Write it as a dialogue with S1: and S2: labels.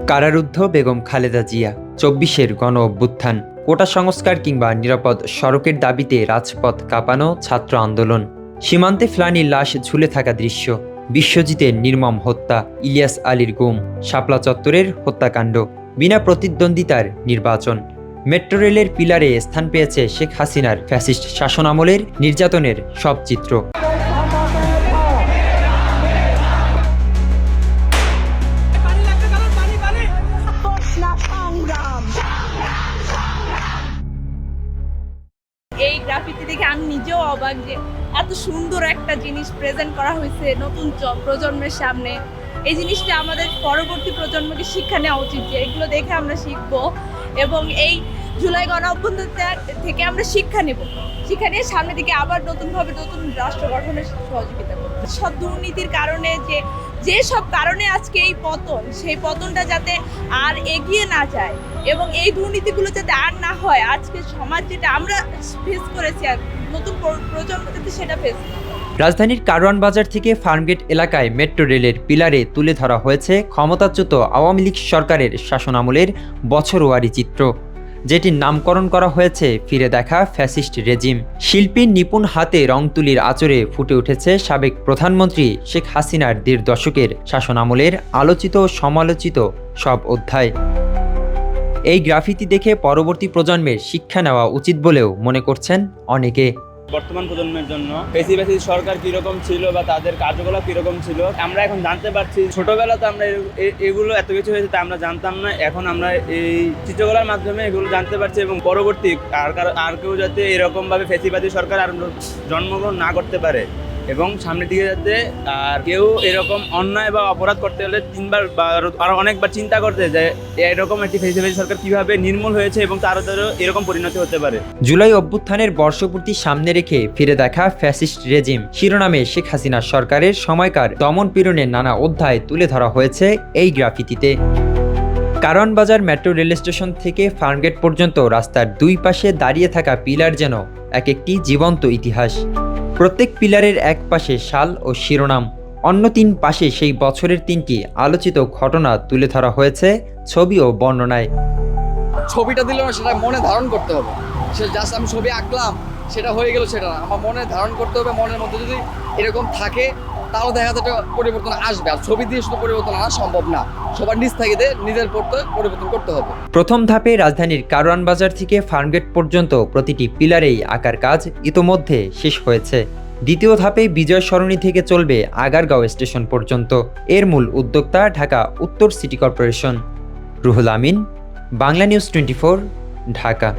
S1: কারারুদ্ধ বেগম খালেদা জিয়া, ২৪-এর গণ অভ্যুত্থান, কোটা সংস্কার কিংবা নিরাপদ সড়কের দাবিতে রাজপথ কাঁপানো ছাত্র আন্দোলন, সীমান্তে ফ্লানির লাশ ঝুলে থাকা দৃশ্য, বিশ্বজিতের নির্মম হত্যা, ইলিয়াস আলীর গুম, শাপলা চত্বরের হত্যাকাণ্ড, বিনা প্রতিদ্বন্দ্বিতার নির্বাচন, মেট্রো রেলের পিলারে স্থান পেয়েছে শেখ হাসিনার ফ্যাসিস্ট শাসনামলের নির্যাতনের সব চিত্র।
S2: এই গ্রাফিতি দেখে আমি নিজেও অবাক যে এত সুন্দর একটা জিনিস প্রেজেন্ট করা হয়েছে নতুন প্রজন্মের সামনে। এই জিনিসটা আমাদের পরবর্তী প্রজন্মকে শিক্ষা নেওয়া উচিত যে এগুলো দেখে আমরা শিখবো এবং এই জুলাই গণ অভ্যুত্থান থেকে আমরা শিক্ষা নিয়ে সামনের দিকে আবার নতুনভাবে নতুন রাষ্ট্র গঠনের সহযোগিতা করব। সব দুর্নীতির কারণে যে সব কারণে আজকে এই পতন, সেই পতনটা যাতে আর এগিয়ে না যায় এবং এই দুর্নীতিগুলো যাতে আর না হয়, আজকে সমাজ যেটা আমরা ফেস করেছি আর নতুন প্রজন্ম যাতে সেটা ফেস করে।
S1: রাজধানীর কারওয়ান বাজার থেকে ফার্মগেট এলাকায় মেট্রো রেলের পিলারে তুলে ধরা হয়েছে ক্ষমতাচ্যুত আওয়ামী লীগ সরকারের শাসনামলের বছরওয়ারি চিত্র, যেটির নামকরণ করা হয়েছে ফিরে দেখা ফ্যাসিস্ট রেজিম। শিল্পীর নিপুণ হাতে রং তুলির আঁচড়ে ফুটে উঠেছে সাবেক প্রধানমন্ত্রী শেখ হাসিনার ১.৫ দশকের শাসনামলের আলোচিত ও সমালোচিত সব অধ্যায়। এই গ্রাফিতি দেখে পরবর্তী প্রজন্মের শিক্ষা নেওয়া উচিত বলেও মনে করছেন অনেকে।
S3: বর্তমান প্রজন্মের জন্য ফ্যাসি সরকার কিরকম ছিল বা তাদের কার্যকলাপ কিরকম ছিল আমরা এখন জানতে পারছি। ছোটবেলাতে আমরা এগুলো এত কিছু হয়েছে তা আমরা জানতাম না, এখন আমরা এই চিত্রকলার মাধ্যমে এগুলো জানতে পারছি এবং পরবর্তী আর কেউ যাতে এরকমভাবে ফ্যাসিবাদী সরকার আর জন্মগ্রহণ না করতে পারে এবং সামনের দিকে যাতে আর কেউ এরকম অন্যায় বা অপরাধ করতে হলে ৩বার বা আরো অনেকবার চিন্তা করতে যে এরকম একটি ফ্যাসিবাদী সরকার কিভাবে নির্মূল হয়েছে এবং তারও এরকম পরিণতি হতে পারে।
S1: জুলাই অভ্যুত্থানের বর্ষপূর্তি সামনে রেখে ফিরে দেখা ফ্যাসিস্ট রেজিম শিরোনামে শেখ হাসিনা সরকারের সময়কার দমন পীড়নের নানা অধ্যায় তুলে ধরা হয়েছে এই গ্রাফিতিতে। কারওয়ান বাজার মেট্রো রেল স্টেশন থেকে ফার্মগেট পর্যন্ত রাস্তার দুই পাশে দাঁড়িয়ে থাকা পিলার যেন এক একটি জীবন্ত ইতিহাস। প্রত্যেক পিলারের এক পাশে সাল ও শিরোনাম, অন্য ৩ পাশে সেই বছরের ৩টি আলোচিত ঘটনা তুলে ধরা হয়েছে ছবি ও বর্ণনায়।
S4: ছবিটা দিল না, সেটা মনে ধারণ করতে হবে। সে জাস্ট আমি ছবি আঁকলাম সেটা হয়ে গেল, সেটা না, আমার মনে ধারণ করতে হবে। মনের মধ্যে যদি এরকম থাকে তাহলে দেখা যাচ্ছে পরিবর্তন আসবে। আর ছবি দিয়ে শুধু পরিবর্তন আনা সম্ভব না, সবার নিজ থেকে নিজের পরিবর্তন করতে হবে।
S1: প্রথম ধাপে রাজধানীর কারওয়ান বাজার থেকে ফার্মগেট পর্যন্ত প্রতিটি পিলারেই আঁকার কাজ ইতোমধ্যে শেষ হয়েছে। দ্বিতীয় ধাপে বিজয় সরণি থেকে চলবে আগারগাঁও স্টেশন পর্যন্ত। এর মূল উদ্যোক্তা ঢাকা উত্তর city corporation. Ruhul Amin, Bangla news 24, Dhaka.